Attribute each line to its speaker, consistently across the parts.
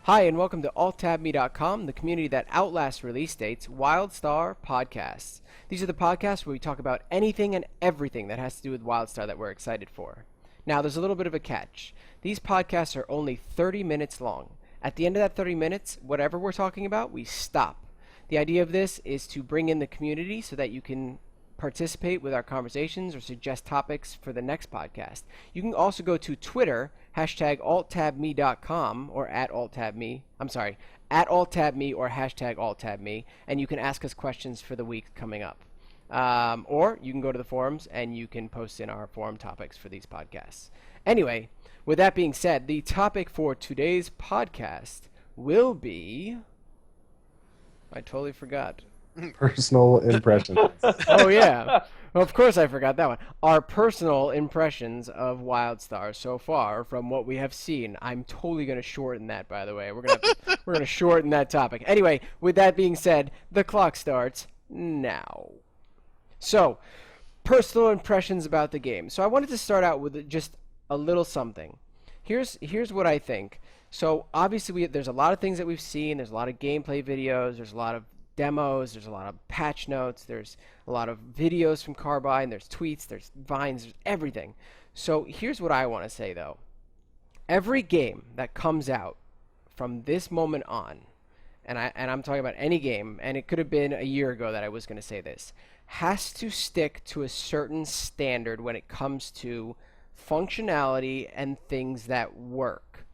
Speaker 1: Hi, and welcome to AltTabMe.com, the community that Outlasts release dates, Wildstar Podcasts. These are the podcasts where we talk about anything and everything that has to do with Wildstar that we're excited for. Now, there's a little bit of a catch. These podcasts are only 30 minutes long. At the end of that 30 minutes, whatever we're talking about, we stop. The idea of this is to bring in the community so that you can participate with our conversations or suggest topics for the next podcast. You can also go to Twitter, hashtag AltTabMe.com or at AltTabMe. I'm sorry, at AltTabMe or hashtag AltTabMe, and you can ask us questions for the week coming up. Or you can go to the forums and you can post in our forum topics for these podcasts. Anyway, with that being said, the topic for today's podcast will be... I totally forgot.
Speaker 2: Personal impressions.
Speaker 1: Oh, yeah. Well, of course I forgot that one. Our personal impressions of Wildstar so far from what we have seen. I'm totally going to shorten that, by the way. We're going to shorten that topic. Anyway, with that being said, the clock starts now. So, personal impressions about the game. So I wanted to start out with just a little something. Here's what I think. So, obviously, there's a lot of things that we've seen. There's a lot of gameplay videos. There's a lot of demos, there's a lot of patch notes, there's a lot of videos from Carbine, there's tweets, there's vines, there's everything. So here's what I want to say though. Every game that comes out from this moment on, and I'm talking about any game, and it could have been a year ago that I was going to say this, has to stick to a certain standard when it comes to functionality and things that work.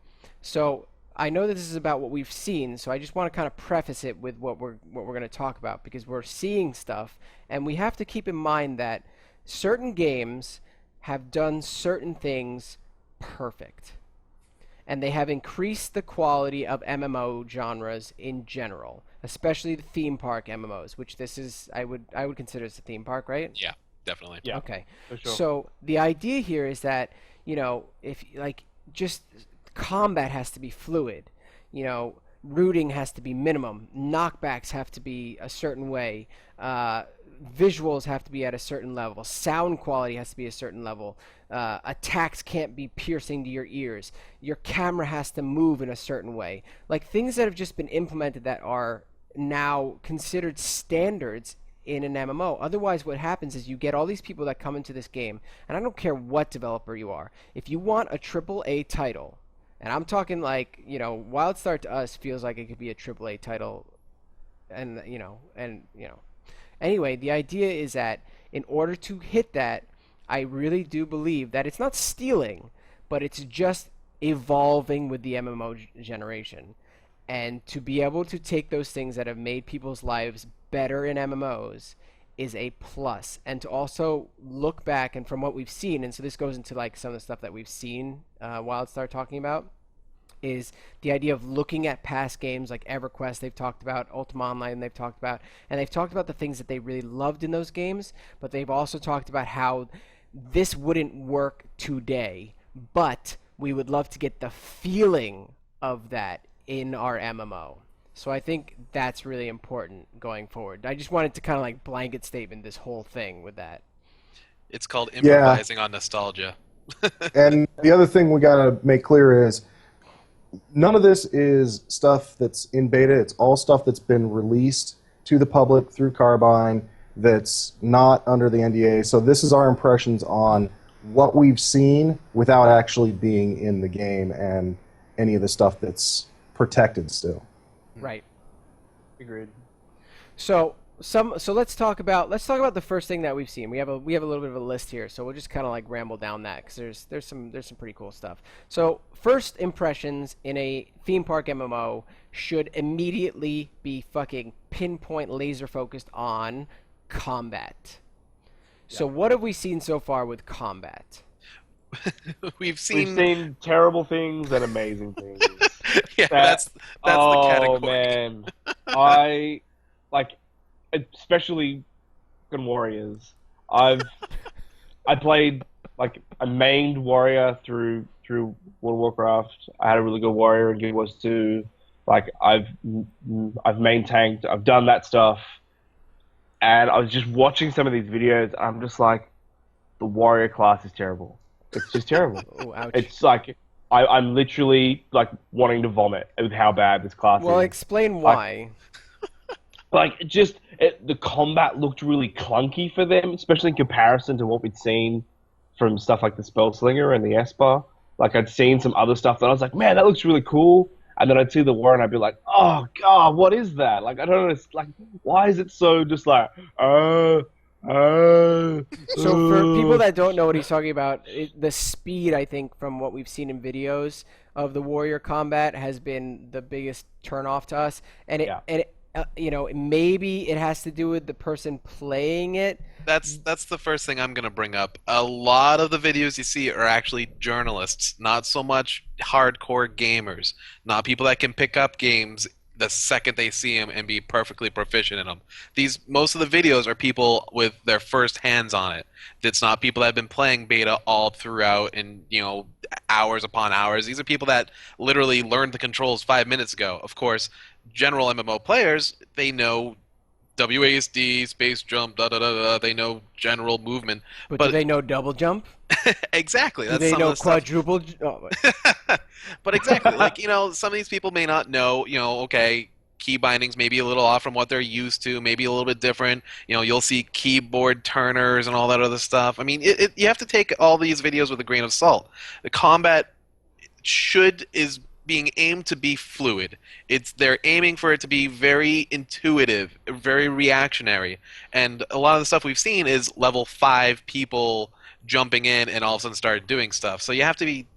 Speaker 1: So I know that this is about what we've seen, so I just want to kind of preface it with what we're going to talk about, because we're seeing stuff, and we have to keep in mind that certain games have done certain things perfect, and they have increased the quality of MMO genres in general, especially the theme park MMOs, which this is I would consider as a theme park, right?
Speaker 3: Yeah, definitely.
Speaker 1: Yeah. Okay.
Speaker 4: For sure.
Speaker 1: So the idea here is that, you know, if like just combat has to be fluid, you know, rooting has to be minimum, knockbacks have to be a certain way, visuals have to be at a certain level, sound quality has to be a certain level, attacks can't be piercing to your ears, your camera has to move in a certain way, like things that have just been implemented that are now considered standards in an MMO. Otherwise, what happens is you get all these people that come into this game, and I don't care what developer you are, if you want a AAA title, and I'm talking like, you know, Wildstar to us feels like it could be a AAA title, and you know. Anyway, the idea is that in order to hit that, I really do believe that it's not stealing, but it's just evolving with the MMO generation. And to be able to take those things that have made people's lives better in MMOs is a plus, and to also look back and from what we've seen, and so this goes into like some of the stuff that we've seen Wildstar talking about, is the idea of looking at past games like EverQuest they've talked about, Ultima Online they've talked about, and they've talked about the things that they really loved in those games, but they've also talked about how this wouldn't work today, but we would love to get the feeling of that in our MMO. So I think that's really important going forward. I just wanted to kind of like blanket statement this whole thing with that.
Speaker 3: It's called improvising on nostalgia.
Speaker 2: And the other thing we got to make clear is none of this is stuff that's in beta. It's all stuff that's been released to the public through Carbine that's not under the NDA. So this is our impressions on what we've seen without actually being in the game and any of the stuff that's protected still.
Speaker 1: Right.
Speaker 4: Agreed.
Speaker 1: So let's talk about the first thing that we've seen. We have a little bit of a list here, so we'll just kind of like ramble down that because there's some pretty cool stuff. So first impressions in a theme park MMO should immediately be fucking pinpoint laser focused on combat. So what have we seen so far with combat?
Speaker 3: We've seen
Speaker 4: terrible things and amazing things.
Speaker 3: Yeah, that's the category.
Speaker 4: Oh man, I like, especially fucking warriors. I played like a mained warrior through World of Warcraft. I had a really good warrior in Guild Wars 2. Like I've main tanked. I've done that stuff, and I was just watching some of these videos. I'm just like, the warrior class is terrible. It's just terrible.
Speaker 1: Oh, ouch.
Speaker 4: It's like I'm literally like wanting to vomit with how bad this class
Speaker 1: Well,
Speaker 4: is.
Speaker 1: explain why.
Speaker 4: The combat looked really clunky for them, especially in comparison to what we'd seen from stuff like the Spellslinger and the Esper. Like I'd seen some other stuff that I was like, man, that looks really cool. And then I'd see the war and I'd be like, oh god, what is that? Like I don't know, like why is it so just like
Speaker 1: So for people that don't know what he's talking about, the speed, I think, from what we've seen in videos of the warrior combat has been the biggest turnoff to us. And maybe it has to do with the person playing it.
Speaker 3: That's the first thing I'm going to bring up. A lot of the videos you see are actually journalists, not so much hardcore gamers, not people that can pick up games the second they see them and be perfectly proficient in them. Most of the videos are people with their first hands on it. It's not people that have been playing beta all throughout and hours upon hours. These are people that literally learned the controls 5 minutes ago. Of course, general MMO players, they know WASD, space jump, they know general movement.
Speaker 1: But do they know double jump?
Speaker 3: Exactly.
Speaker 1: Do they know quadruple jump?
Speaker 3: But exactly, like, some of these people may not know, okay, key bindings may be a little off from what they're used to, maybe a little bit different. You'll see keyboard turners and all that other stuff. I mean, you have to take all these videos with a grain of salt. The combat is being aimed to be fluid. They're aiming for it to be very intuitive, very reactionary. And a lot of the stuff we've seen is level 5 people jumping in and all of a sudden start doing stuff. So you have to be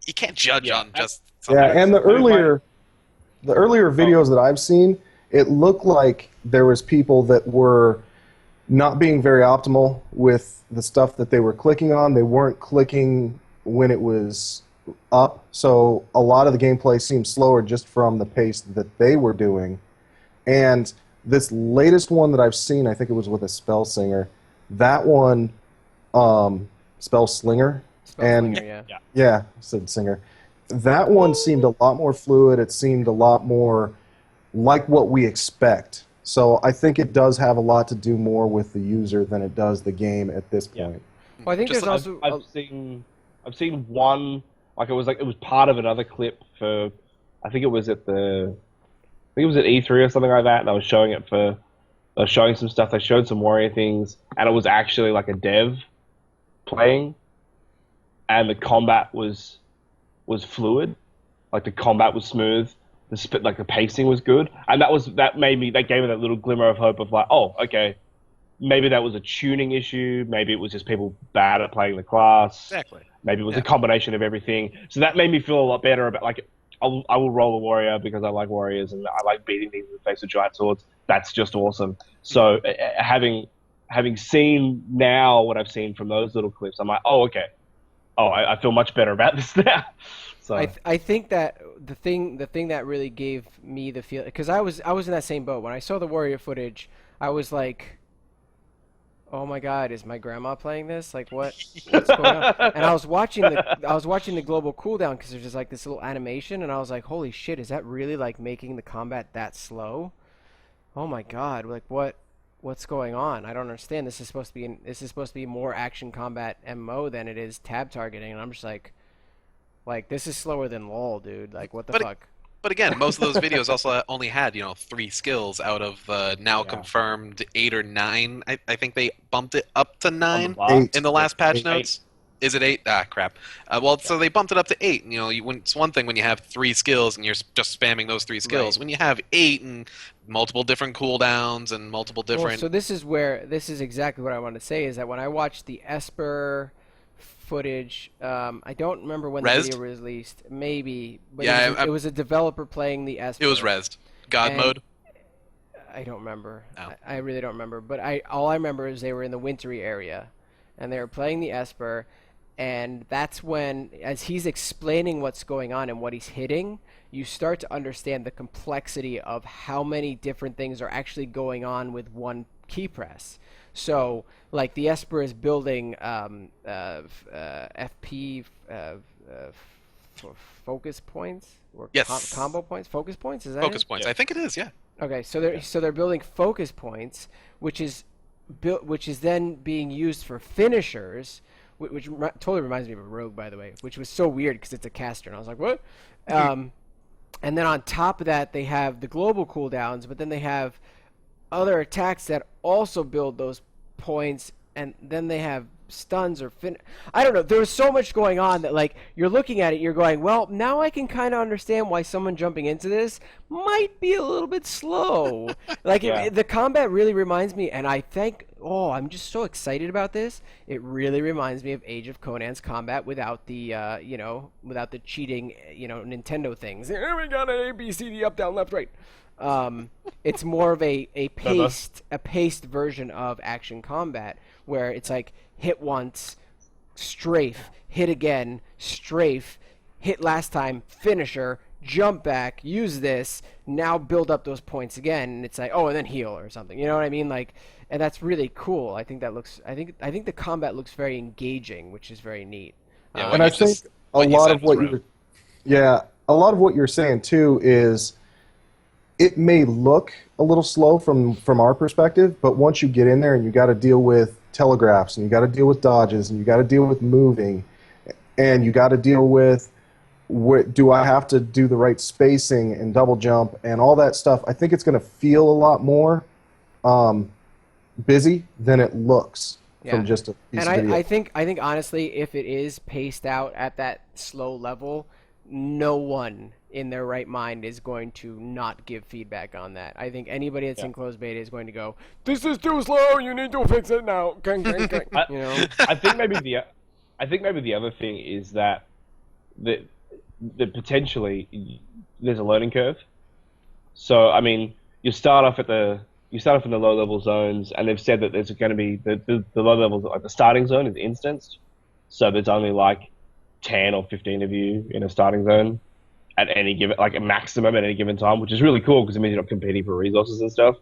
Speaker 3: you can't judge on just something.
Speaker 2: Yeah, and the earlier videos that I've seen, it looked like there was people that were not being very optimal with the stuff that they were clicking on. They weren't clicking when it was up, so a lot of the gameplay seemed slower just from the pace that they were doing. And this latest one that I've seen, I think it was with a Spell Singer. That one, Spell Slinger. Yeah, I said Singer. That one seemed a lot more fluid. It seemed a lot more like what we expect. So I think it does have a lot to do more with the user than it does the game at this point.
Speaker 1: Well, I think there's also
Speaker 4: I've seen one, like it was part of another clip for, I think it was at E3 or something like that, and I was showing some stuff. They showed some warrior things, and it was actually like a dev playing, and the combat was fluid, like the combat was smooth, the pacing was good, and that gave me that little glimmer of hope of like, oh, okay, maybe that was a tuning issue, maybe it was just people bad at playing the class.
Speaker 3: Exactly.
Speaker 4: Maybe it was a combination of everything. So that made me feel a lot better about, like, I will roll a warrior because I like warriors and I like beating things in the face with giant swords. That's just awesome. So having seen now what I've seen from those little clips, I'm like, oh, okay. Oh, I feel much better about this now. So
Speaker 1: I think that the thing that really gave me the feel, because I was in that same boat when I saw the warrior footage. I was like, oh my god, is my grandma playing this? Like, what's going on? And I was watching the global cooldown because there's just like this little animation, and I was like, holy shit, is that really like making the combat that slow? Oh my god, like what's going on? I don't understand. This is supposed to be more action combat MMO than it is tab targeting, and I'm just like this is slower than LOL, dude. Like, what the fuck?
Speaker 3: But again, most of those videos also only had 3 skills out of now confirmed 8 or 9. I think they bumped it up to 9 in the last patch notes. Is it 8? Ah, crap. So they bumped it up to 8. It's one thing when you have 3 skills and you're just spamming those 3 skills. Right. When you have 8 and multiple different cooldowns and multiple different.
Speaker 1: Well, so this is exactly what I wanted to say, is that when I watched the Esper footage, I don't remember when the video was released. Maybe, but it was a developer playing the Esper.
Speaker 3: It was rezzed. God mode.
Speaker 1: I don't remember.
Speaker 3: Oh.
Speaker 1: I really don't remember. But all I remember is they were in the wintry area, and they were playing the Esper, and that's when, as he's explaining what's going on and what he's hitting, you start to understand the complexity of how many different things are actually going on with one key press. So, like, the Esper is building FP focus points or combo points. Focus points, is that
Speaker 3: focus points? Yeah. I think it is. Yeah.
Speaker 1: Okay, so they're building focus points, which is then being used for finishers, totally reminds me of a rogue, by the way, which was so weird because it's a caster, and I was like, what? And then on top of that, they have the global cooldowns, but then they have other attacks that also build those points, and then they have stuns or I don't know. There was so much going on that, like, you're looking at it, you're going, well, now I can kind of understand why someone jumping into this might be a little bit slow. Like, the combat really reminds me, and I'm just so excited about this. It really reminds me of Age of Conan's combat without the, without the cheating, Nintendo things. Here we got an A, B, C, D, up, down, left, right. It's more of a paced version of action combat where it's like hit once, strafe, hit again, strafe, hit last time, finisher, jump back, use this, now build up those points again, and it's like, oh, and then heal or something. You know what I mean? Like, and that's really cool. I think the combat looks very engaging, which is very neat.
Speaker 2: And I think a lot of what you're saying too is, it may look a little slow from our perspective, but once you get in there and you got to deal with telegraphs, and you got to deal with dodges, and you got to deal with moving, and you got to deal with do I have to do the right spacing and double jump and all that stuff, I think it's going to feel a lot more busy than it looks from just a piece of video.
Speaker 1: I think honestly, if it is paced out at that slow level, no one in their right mind is going to not give feedback on that. I think anybody that's in closed beta is going to go, this is too slow, you need to fix it now.
Speaker 4: I think maybe the other thing is that potentially there's a learning curve. So I mean, you start off in the low level zones, and they've said that there's going to be the low levels, like the starting zone is instanced, so there's only like 10 or 15 of you in a starting zone at any given, like a maximum at any given time, which is really cool because it means you're not competing for resources and stuff.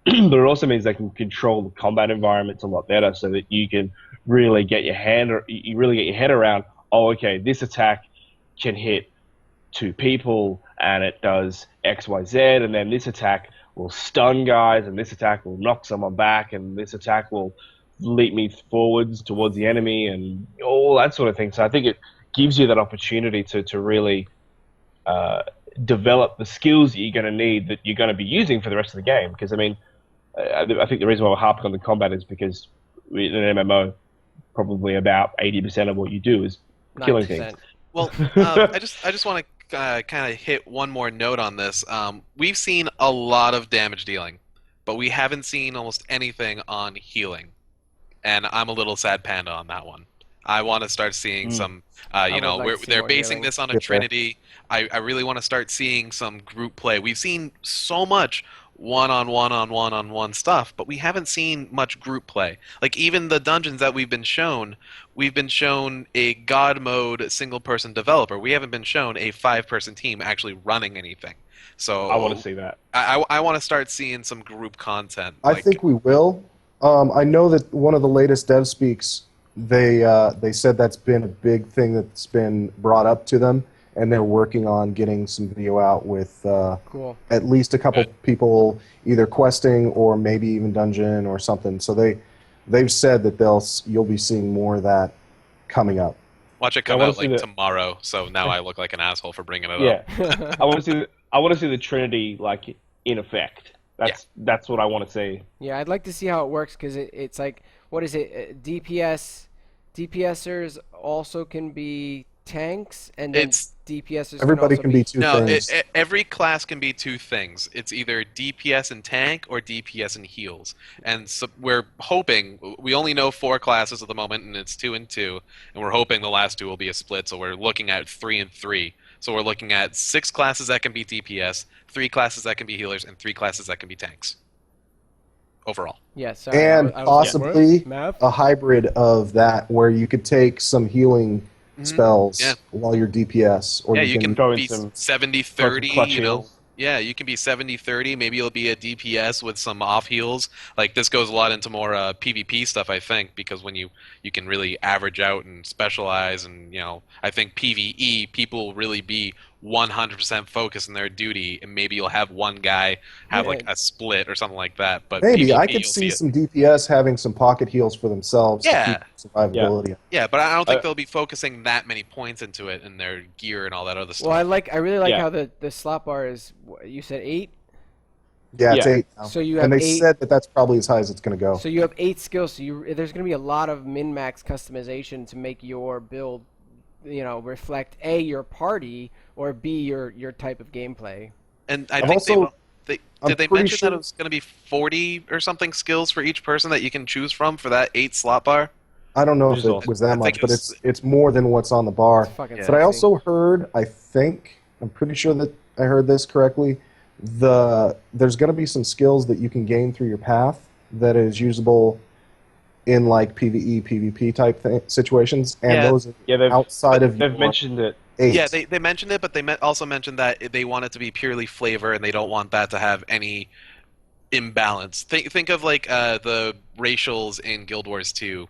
Speaker 4: But it also means they can control the combat environments a lot better, so that you can really get your head around, oh, okay, this attack can hit 2 people and it does X, Y, Z, and then this attack will stun guys, and this attack will knock someone back, and this attack will leap me forwards towards the enemy, and all that sort of thing. So I think it gives you that opportunity to really develop the skills that you're going to need, that you're going to be using for the rest of the game. Because, I mean, I think the reason why we're harping on the combat is because in an MMO, probably about 80% of what you do is killing
Speaker 1: 9%.
Speaker 4: things.
Speaker 3: Well, I just want to kind of hit one more note on this. We've seen a lot of damage dealing, but we haven't seen almost anything on healing. And I'm a little sad panda on that one. I want to start seeing some, they're basing this on a Trinity. I really want to start seeing some group play. We've seen so much one-on-one stuff, but we haven't seen much group play. Like, even the dungeons that we've been shown a God mode single-person developer. We haven't been shown a 5-person team actually running anything. So
Speaker 4: I want to see that.
Speaker 3: I want to start seeing some group content.
Speaker 2: I think we will. I know that one of the latest dev speaks, they said that's been a big thing that's been brought up to them, and they're working on getting some video out with at least a couple people either questing or maybe even dungeon or something. So they've said that you'll be seeing more of that coming up.
Speaker 3: Watch it come out like tomorrow. So now I look like an asshole for bringing it up.
Speaker 4: Yeah, I want to see the Trinity like in effect. That's what I want to see.
Speaker 1: Yeah, I'd like to see how it works, because it's like, what is it? DPSers also can be tanks, and then DPSers.
Speaker 2: Everybody can be two things.
Speaker 3: No, every class can be 2 things. It's either DPS and tank or DPS and heals. And so we're hoping, we only know 4 classes at the moment, and it's 2 and 2, and we're hoping the last 2 will be a split. So we're looking at 3 and 3. So we're looking at 6 classes that can be DPS, 3 classes that can be healers, and 3 classes that can be tanks. Overall.
Speaker 1: Yes.
Speaker 2: And possibly a hybrid of that, where you could take some healing spells while you're DPS. Or
Speaker 3: you can
Speaker 4: throw
Speaker 3: be
Speaker 4: in some
Speaker 3: 70-30, you know. Yeah, you can be 70-30. Maybe it'll be a DPS with some off heals. Like, this goes a lot into more PvP stuff, I think, because when you can really average out and specialize, and, you know, I think PvE, people will really be 100% focus on their duty, and maybe you'll have one guy have like a split or something like that. But
Speaker 2: Maybe
Speaker 3: PvP,
Speaker 2: I could
Speaker 3: you'll
Speaker 2: see
Speaker 3: it.
Speaker 2: some DPS having some pocket heals for themselves to
Speaker 3: Yeah.
Speaker 2: keep survivability.
Speaker 3: Yeah, but I don't think they'll be focusing that many points into it and their gear and all that other stuff.
Speaker 1: Well, I really like how the slot bar is. You said 8.
Speaker 2: Yeah, it's 8 now.
Speaker 1: So you have
Speaker 2: and they
Speaker 1: 8,
Speaker 2: said that that's probably as high as it's going to go.
Speaker 1: So you have 8 skills. So there's going to be a lot of min-max customization to make your build, reflect A, your party, or B, your type of gameplay.
Speaker 3: And I think did they mention that it was going to be 40 or something skills for each person that you can choose from for that 8 slot bar?
Speaker 2: I don't know if it was that much, but it's more than what's on the bar. But I also heard, I'm pretty sure that I heard this correctly, there's going to be some skills that you can gain through your path that is usable in like PvE, PvP type situations, and those are outside of.
Speaker 4: They've mentioned it.
Speaker 2: 8.
Speaker 3: Yeah, they mentioned it, but they also mentioned that they want it to be purely flavor, and they don't want that to have any imbalance. Think of like the racials in Guild Wars 2.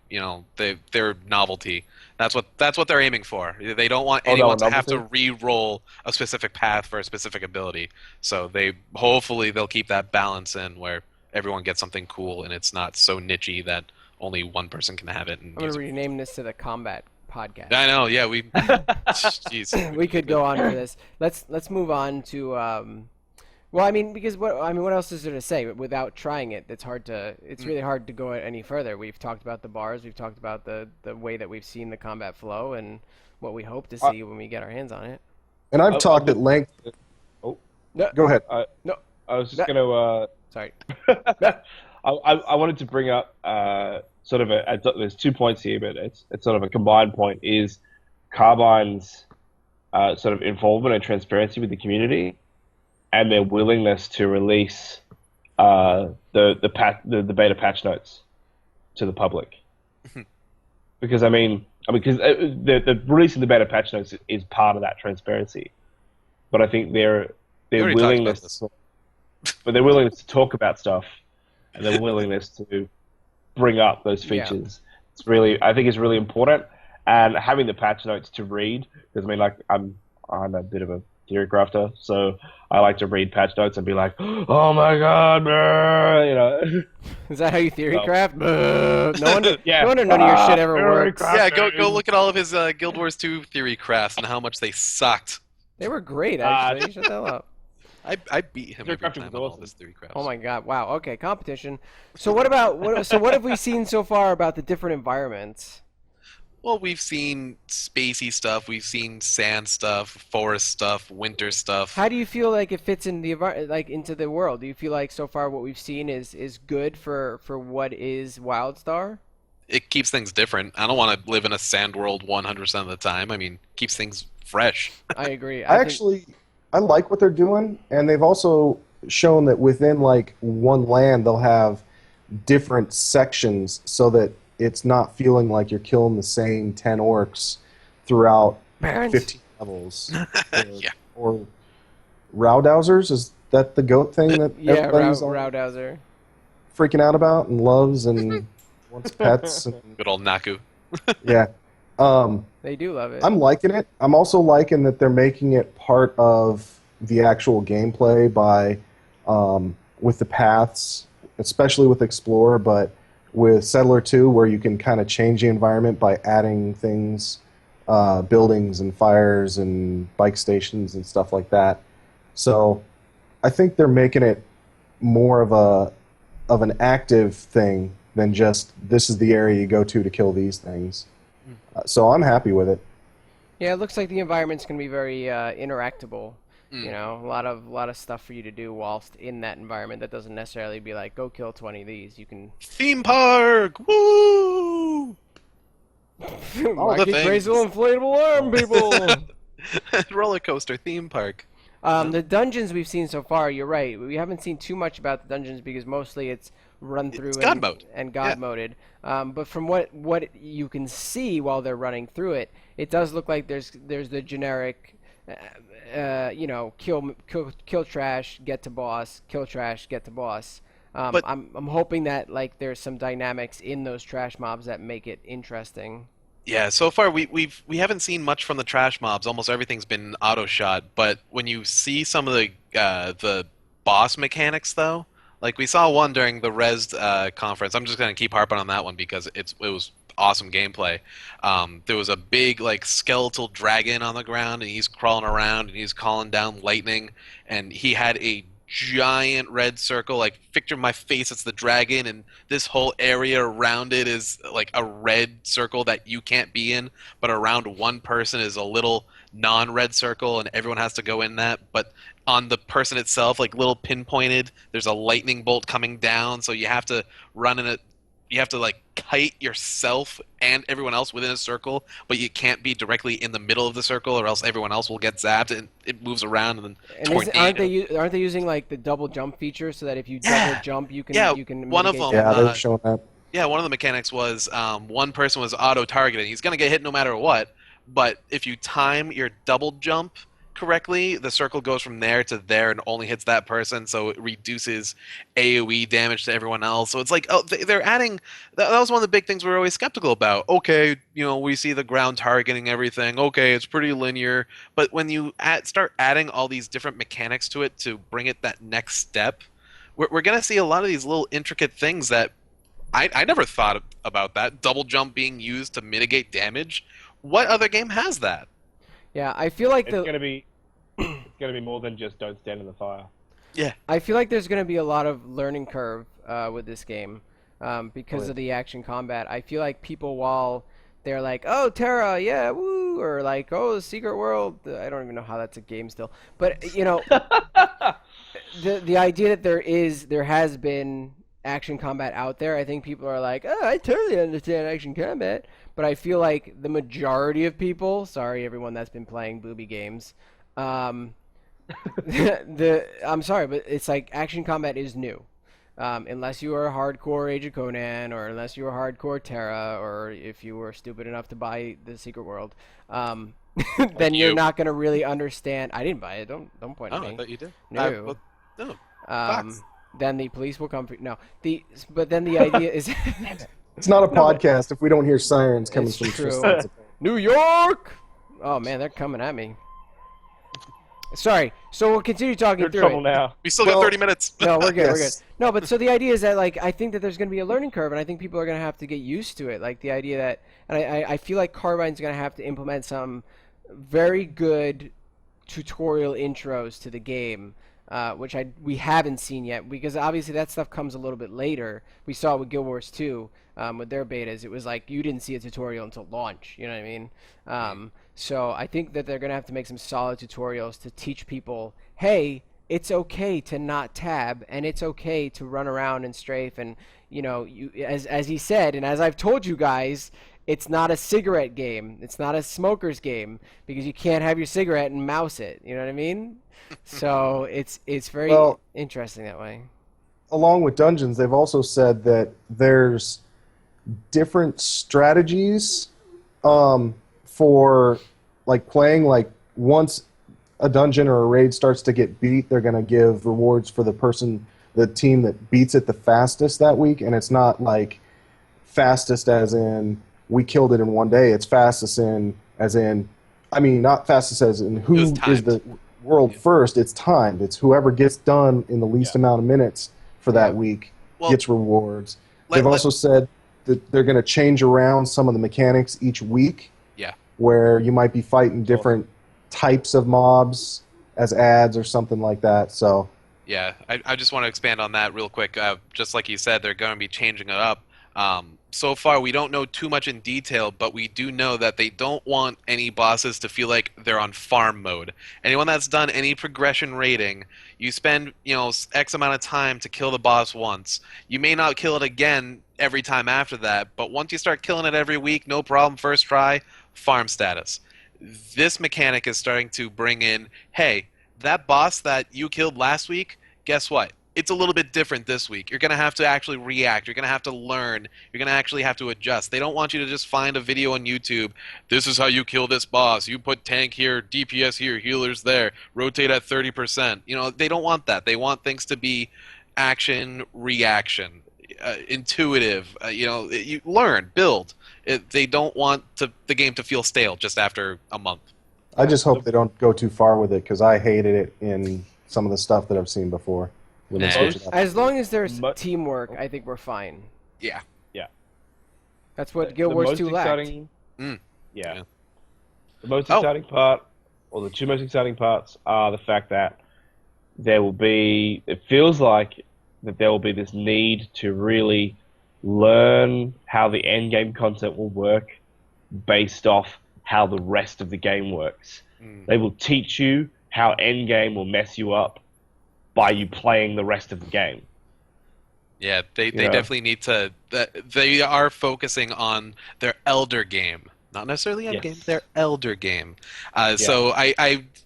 Speaker 3: Their novelty. That's what they're aiming for. They don't want anyone to have to re-roll a specific path for a specific ability. So hopefully they'll keep that balance in where everyone gets something cool and it's not so nichey that only one person can have it. I'm
Speaker 1: going to rename this to the Combat Podcast.
Speaker 3: I know. Yeah, jeez.
Speaker 1: We could go on for this. Let's move on to. Well, I mean, because what else is there to say? Without trying it, it's really hard to go any further. We've talked about the bars, we've talked about the way that we've seen the combat flow, and what we hope to see when we get our hands on it.
Speaker 2: And I've talked at length.
Speaker 4: Oh,
Speaker 2: no, go ahead.
Speaker 4: No, I was just gonna.
Speaker 1: Sorry.
Speaker 4: I wanted to bring up sort of there's 2 points here, but it's sort of a combined point. Is Carbine's sort of involvement and transparency with the community, and their willingness to release the beta patch notes to the public. Because because the releasing the beta patch notes is part of that transparency, but I think their willingness, their willingness to talk about stuff, and their willingness to bring up those features, I think is really important. And having the patch notes to read, because I'm a bit of a theory crafter, so I like to read patch notes and be like, "Oh my god,
Speaker 1: Is that how you theory craft? No wonder none of your shit ever works.
Speaker 3: Yeah, go look at all of his Guild Wars 2 theory crafts and how much they sucked.
Speaker 1: They were great, actually. Shut the hell up.
Speaker 3: I beat him every time on all his theory crafts.
Speaker 1: Oh my god! Wow. Okay, competition. So what have we seen so far about the different environments?
Speaker 3: Well, we've seen spacey stuff, we've seen sand stuff, forest stuff, winter stuff.
Speaker 1: How do you feel like it fits in the into the world? Do you feel like so far what we've seen is good for what is Wildstar?
Speaker 3: It keeps things different. I don't want to live in a sand world 100% of the time. I mean, keeps things fresh.
Speaker 1: I agree.
Speaker 2: I like what they're doing, and they've also shown that within like one land they'll have different sections so that it's not feeling like you're killing the same 10 orcs throughout 15 levels. Or Rowdousers, is that the goat thing that everybody's
Speaker 1: Rowdowser
Speaker 2: freaking out about and loves and wants pets?
Speaker 3: Good old Naku.
Speaker 2: Yeah.
Speaker 1: They do love it.
Speaker 2: I'm liking it. I'm also liking that they're making it part of the actual gameplay by with the paths, especially with Explorer, but with Settler 2, where you can kind of change the environment by adding things, buildings and fires and bike stations and stuff like that. So I think they're making it more of an active thing than just this is the area you go to kill these things. So I'm happy with it.
Speaker 1: Yeah, it looks like the environment's going to be very interactable. You know, a lot of stuff for you to do whilst in that environment that doesn't necessarily be like, go kill 20 of these. You can...
Speaker 3: Theme park! Woo!
Speaker 1: Market Grayzel inflatable arm, people!
Speaker 3: Roller coaster theme park.
Speaker 1: The dungeons we've seen so far, you're right. We haven't seen too much about the dungeons because mostly it's run through and God moded. But from what you can see while they're running through it, it does look like there's the generic... kill trash, get to boss, kill trash, get to boss. But I'm hoping that like there's some dynamics in those trash mobs that make it interesting.
Speaker 3: Yeah, so far we haven't seen much from the trash mobs. Almost everything's been auto shot. But when you see some of the boss mechanics, though, like we saw one during the Res conference. I'm just gonna keep harping on that one because it was awesome gameplay. There was a big like skeletal dragon on the ground, and he's crawling around and he's calling down lightning, and he had a giant red circle. Like picture my face, it's the dragon, and this whole area around it is like a red circle that you can't be in, but around one person is a little non-red circle, and everyone has to go in that. But on the person itself, like little pinpointed, there's a lightning bolt coming down, so you have to run in it. You have to like kite yourself and everyone else within a circle, but you can't be directly in the middle of the circle, or else everyone else will get zapped and it moves around and then
Speaker 1: aren't they using like the double jump feature so that if you double jump you can
Speaker 3: one of them.
Speaker 2: Yeah, they're showing that.
Speaker 3: Yeah, one of the mechanics was one person was auto targeting. He's gonna get hit no matter what, but if you time your double jump correctly, the circle goes from there to there and only hits that person, so it reduces AoE damage to everyone else. So it's like, oh, they're adding. That was one of the big things we were always skeptical about. Okay, we see the ground targeting everything. Okay, it's pretty linear, but when you start adding all these different mechanics to it to bring it that next step, we're gonna see a lot of these little intricate things that I never thought about. That double jump being used to mitigate damage. What other game has that?
Speaker 1: Yeah, I feel like
Speaker 4: it's gonna be more than just don't stand in the fire.
Speaker 3: Yeah,
Speaker 1: I feel like there's gonna be a lot of learning curve with this game because of the action combat. I feel like people, while they're like, "Oh, Terra, yeah, woo," or like, "Oh, the Secret World," I don't even know how that's a game still, but the idea that there has been action combat out there, I think people are like, "Oh, I totally understand action combat." But I feel like the majority of people, sorry everyone that's been playing booby games, I'm sorry, but it's like action combat is new. Unless you are a hardcore Age of Conan, or unless you are hardcore Terra, or if you were stupid enough to buy the Secret World, then you're not going to really understand. I didn't buy it. Don't point at me.
Speaker 3: I thought you did.
Speaker 1: No.
Speaker 3: No.
Speaker 1: Then the police will come for no. But then the idea is
Speaker 2: It's not a podcast if we don't hear sirens coming
Speaker 1: it's
Speaker 2: from
Speaker 1: true.
Speaker 2: Tristan.
Speaker 1: New York! Oh man, they're coming at me. Sorry. So we'll continue talking
Speaker 4: You're in
Speaker 1: through
Speaker 4: trouble
Speaker 1: it.
Speaker 4: now.
Speaker 3: We still got 30 minutes.
Speaker 1: No, we're good. We're good.
Speaker 2: Yes.
Speaker 1: No, but so the idea is that like I think that there's going to be a learning curve, and I think people are going to have to get used to it. Like the idea that, and I feel like Carbine's going to have to implement some very good tutorial intros to the game. Which we haven't seen yet, because obviously that stuff comes a little bit later. We saw it with Guild Wars 2 with their betas. It was like you didn't see a tutorial until launch. You know what I mean? So I think that they're going to have to make some solid tutorials to teach people, hey, it's okay to not tab, and it's okay to run around and strafe. And as he said, and as I've told you guys, it's not a cigarette game. It's not a smoker's game, because you can't have your cigarette and mouse it. You know what I mean? So it's very interesting that way.
Speaker 2: Along with dungeons, they've also said that there's different strategies for like playing. Like once a dungeon or a raid starts to get beat, they're going to give rewards for the team that beats it the fastest that week. And it's not like fastest as in we killed it in one day. It's fastest not fastest as in who is the world first. It's timed. It's whoever gets done in the least amount of minutes for that week gets rewards. They've also said that they're going to change around some of the mechanics each week.
Speaker 3: Yeah.
Speaker 2: Where you might be fighting different types of mobs as ads or something like that. So.
Speaker 3: Yeah, I just want to expand on that real quick. Just like you said, they're going to be changing it up. So far, we don't know too much in detail, but we do know that they don't want any bosses to feel like they're on farm mode. Anyone that's done any progression raiding, you spend X amount of time to kill the boss once. You may not kill it again every time after that, but once you start killing it every week, no problem, first try, farm status. This mechanic is starting to bring in, hey, that boss that you killed last week, guess what? It's a little bit different this week. You're going to have to actually react. You're going to have to learn. You're going to actually have to adjust. They don't want you to just find a video on YouTube. This is how you kill this boss. You put tank here, DPS here, healers there, rotate at 30%. They don't want that. They want things to be action, reaction, intuitive. You learn, build. They don't want the game to feel stale just after a month.
Speaker 2: I just hope they don't go too far with it because I hated it in some of the stuff that I've seen before. When they switch it up.
Speaker 1: As long as there's teamwork, I think we're fine.
Speaker 3: Yeah.
Speaker 1: That's what Guild Wars 2 lacked.
Speaker 4: Yeah. The most exciting part, or the two most exciting parts, are the fact that it feels like that there will be this need to really learn how the end game content will work based off how the rest of the game works. They will teach you how end game will mess you up by you playing the rest of the game.
Speaker 3: Yeah, they definitely need to. They are focusing on their elder game, not necessarily end game. Their elder game. So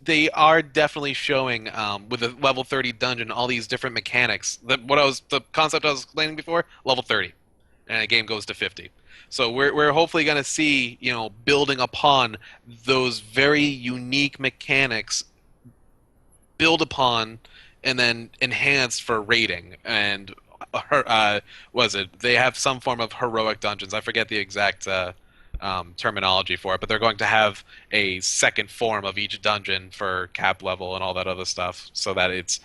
Speaker 3: they are definitely showing with a level 30 dungeon all these different mechanics. The concept I was explaining before, level 30, and a game goes to 50. So we're hopefully going to see building upon those very unique mechanics, build upon, and then enhanced for rating and. They have some form of heroic dungeons. I forget the exact terminology for it, but they're going to have a second form of each dungeon for cap level and all that other stuff, so that it's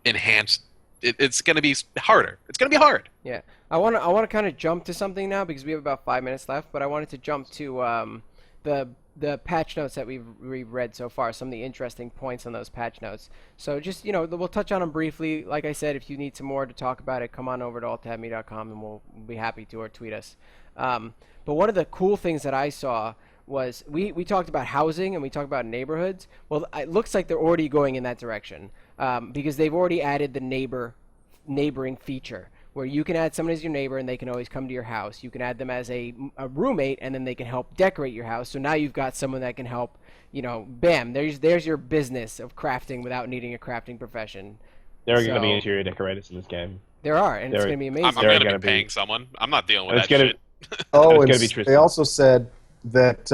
Speaker 3: enhanced. It's going to be harder. It's going to be hard.
Speaker 1: Yeah, I want to kind of jump to something now because we have about 5 minutes left, but I wanted to jump to the patch notes that we've read so far, some of the interesting points on those patch notes. So just, we'll touch on them briefly. Like I said, if you need some more to talk about it, come on over to AltTabMe.com and we'll be happy to, or tweet us. But one of the cool things that I saw was we talked about housing and we talked about neighborhoods. Well, it looks like they're already going in that direction because they've already added the neighboring feature, where you can add someone as your neighbor and they can always come to your house. You can add them as a roommate and then they can help decorate your house. So now you've got someone that can help, bam, there's your business of crafting without needing a crafting profession.
Speaker 4: There are going to be interior decorators in this game.
Speaker 1: There are, and it's going to be amazing.
Speaker 3: I'm going to be paying someone. I'm not dealing with that shit.
Speaker 2: And they also said that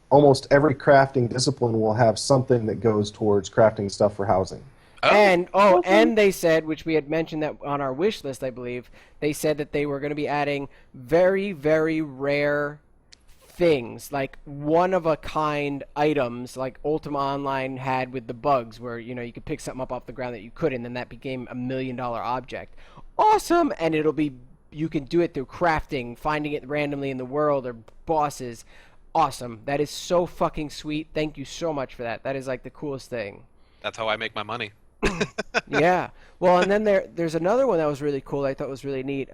Speaker 2: almost every crafting discipline will have something that goes towards crafting stuff for housing.
Speaker 1: And they said, which we had mentioned that on our wish list, I believe, they said that they were going to be adding very, very rare things, like one-of-a-kind items, like Ultima Online had with the bugs, where, you could pick something up off the ground that you couldn't, and then that became $1 million object. Awesome! And you can do it through crafting, finding it randomly in the world, or bosses. Awesome. That is so fucking sweet. Thank you so much for that. That is, like, the coolest thing.
Speaker 3: That's how I make my money.
Speaker 1: Yeah. Well, and then there's another one that was really cool. I thought was really neat.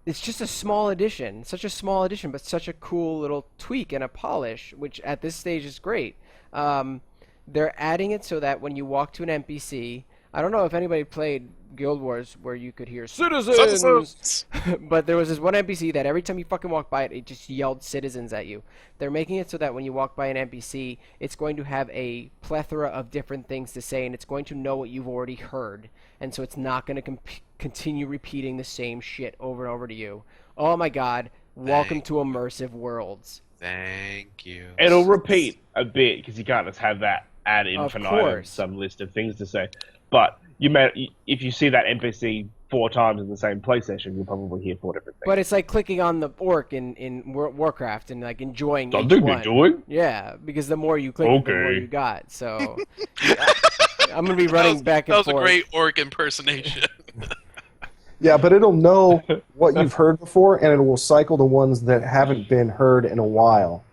Speaker 1: It's just a small edition, such a small edition, but such a cool little tweak and a polish, which at this stage is great. They're adding it so that when you walk to an NPC, I don't know if anybody played Guild Wars where you could hear citizens, but there was this one NPC that every time you fucking walk by it just yelled citizens at you. They're making it so that when you walk by an NPC, it's going to have a plethora of different things to say, and it's going to know what you've already heard, and so it's not going to continue repeating the same shit over and over to you. Oh my god, welcome to immersive worlds.
Speaker 3: Thank you.
Speaker 4: It'll repeat a bit because you can't just have that ad
Speaker 1: Of
Speaker 4: infinitum
Speaker 1: course.
Speaker 4: some list of things to say. But if you see that NPC 4 times in the same play session, you'll probably hear 4 different things.
Speaker 1: But it's like clicking on the orc in Warcraft and like enjoying each
Speaker 4: Something
Speaker 1: one.
Speaker 4: to do.
Speaker 1: Yeah, because the more you click, the more you got. So I'm gonna be
Speaker 3: That
Speaker 1: running
Speaker 3: was,
Speaker 1: back and
Speaker 3: that was
Speaker 1: forth.
Speaker 3: a great orc impersonation.
Speaker 2: Yeah, but it'll know what you've heard before, and it will cycle to ones that haven't been heard in a while.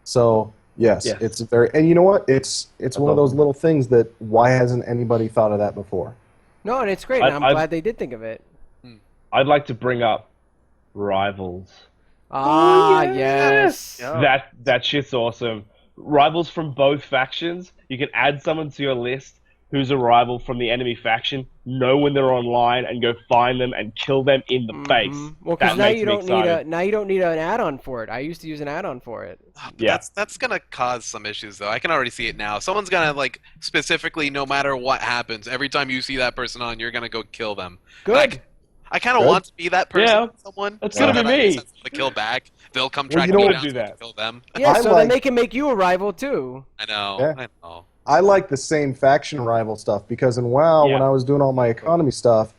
Speaker 2: So yes. It's very, and you know what? It's one of those little things that why hasn't anybody thought of that before?
Speaker 1: No, and it's great. And I'm glad they did think of it.
Speaker 4: I'd like to bring up Rivals.
Speaker 1: Ah, yes.
Speaker 4: That shit's awesome. Rivals from both factions. You can add someone to your list who's a rival from the enemy faction, know when they're online, and go find them and kill them in the face.
Speaker 1: Well, because now you don't need an add-on for it. I used to use an add-on for it.
Speaker 3: Yeah. That's gonna cause some issues, though. I can already see it now. Someone's gonna specifically, no matter what happens, every time you see that person on, you're gonna go kill them.
Speaker 1: Good.
Speaker 3: I kind of want to be that person.
Speaker 4: Yeah.
Speaker 3: Someone.
Speaker 4: That's gonna be me.
Speaker 3: To kill back, they'll come track
Speaker 2: you know
Speaker 3: me
Speaker 2: what?
Speaker 3: down
Speaker 4: Do that.
Speaker 3: to kill them.
Speaker 1: Yeah, so then they can make you a rival too.
Speaker 3: I know.
Speaker 2: Yeah.
Speaker 3: I know.
Speaker 2: I like the same faction rival stuff because in WoW, when I was doing all my economy stuff,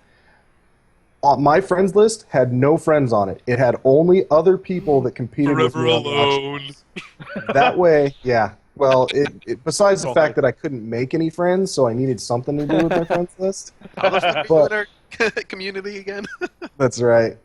Speaker 2: My friends list had no friends on it. It had only other people that competed with
Speaker 3: Forever
Speaker 2: me on the auction.
Speaker 3: alone.
Speaker 2: That way, yeah. Well, besides the fact that I couldn't make any friends, so I needed something to do with my friends list.
Speaker 3: How the fuck are you in our community again?
Speaker 2: That's right.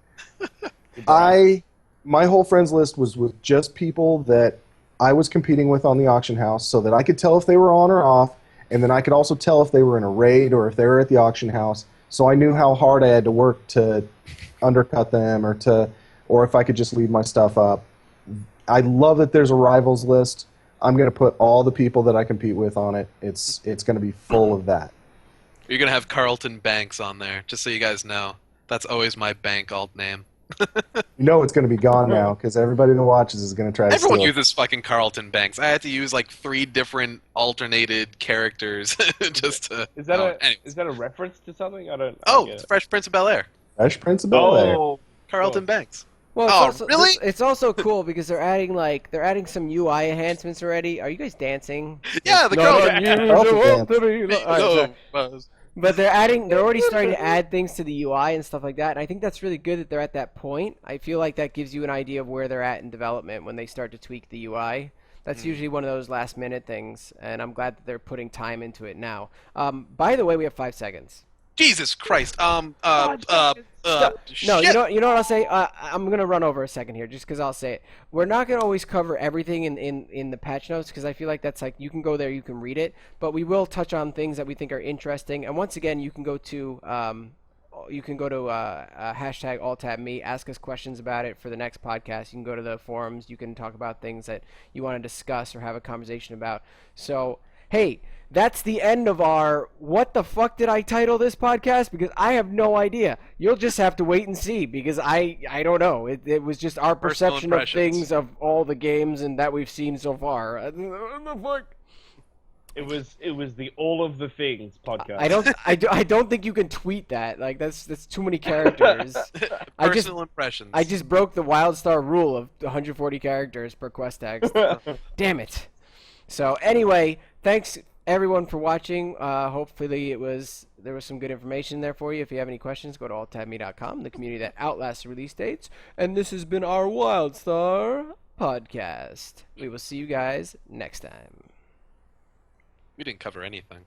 Speaker 2: My whole friends list was with just people that I was competing with on the auction house, so that I could tell if they were on or off, and then I could also tell if they were in a raid or if they were at the auction house. So I knew how hard I had to work to undercut them, or if I could just leave my stuff up. I love that there's a rivals list. I'm going to put all the people that I compete with on it. It's going to be full of that.
Speaker 3: You're going to have Carlton Banks on there, just so you guys know. That's always my bank alt name.
Speaker 2: You know it's going to be gone now, because everybody that watches is going to try to
Speaker 3: Everyone
Speaker 2: steal it.
Speaker 3: uses fucking Carlton Banks. I had to use like 3 different alternated characters just to...
Speaker 4: Is that
Speaker 3: anyways.
Speaker 4: is that a reference to something? I don't get it.
Speaker 3: Fresh Prince of Bel-Air.
Speaker 2: Fresh Prince of Bel-Air.
Speaker 4: Oh,
Speaker 3: Carlton Banks.
Speaker 1: Well,
Speaker 3: Oh, really?
Speaker 1: It's also cool because they're adding some UI enhancements already. Are you guys dancing?
Speaker 3: Yeah, the Carlton.
Speaker 1: But they're already starting to add things to the UI and stuff like that, and I think that's really good that they're at that point. I feel like that gives you an idea of where they're at in development when they start to tweak the UI. That's usually one of those last minute things, and I'm glad that they're putting time into it now. By the way, we have 5 seconds.
Speaker 3: Jesus Christ.
Speaker 1: No,
Speaker 3: shit.
Speaker 1: you know what I'll say? I'm gonna run over a second here, just because I'll say it. We're not gonna always cover everything in the patch notes, because I feel like that's like you can go there, you can read it, but we will touch on things that we think are interesting. And once again, you can go to hashtag AltTabMe, ask us questions about it for the next podcast. You can go to the forums, you can talk about things that you want to discuss or have a conversation about. So, hey, that's the end of our what the fuck did I title this podcast? Because I have no idea. You'll just have to wait and see, because I don't know. It was just our perception of things, of all the games and that we've seen so far. What the fuck?
Speaker 4: It was the All of the Things podcast.
Speaker 1: I don't think you can tweet that. Like that's too many characters.
Speaker 3: Personal impressions.
Speaker 1: I just broke the Wildstar rule of 140 characters per quest text. Damn it. So anyway, thanks everyone for watching. Hopefully there was some good information there for you. If you have any questions, go to AltTabMe.com, the community that outlasts release dates. And this has been our Wildstar Podcast. We will see you guys next time.
Speaker 3: We didn't cover anything.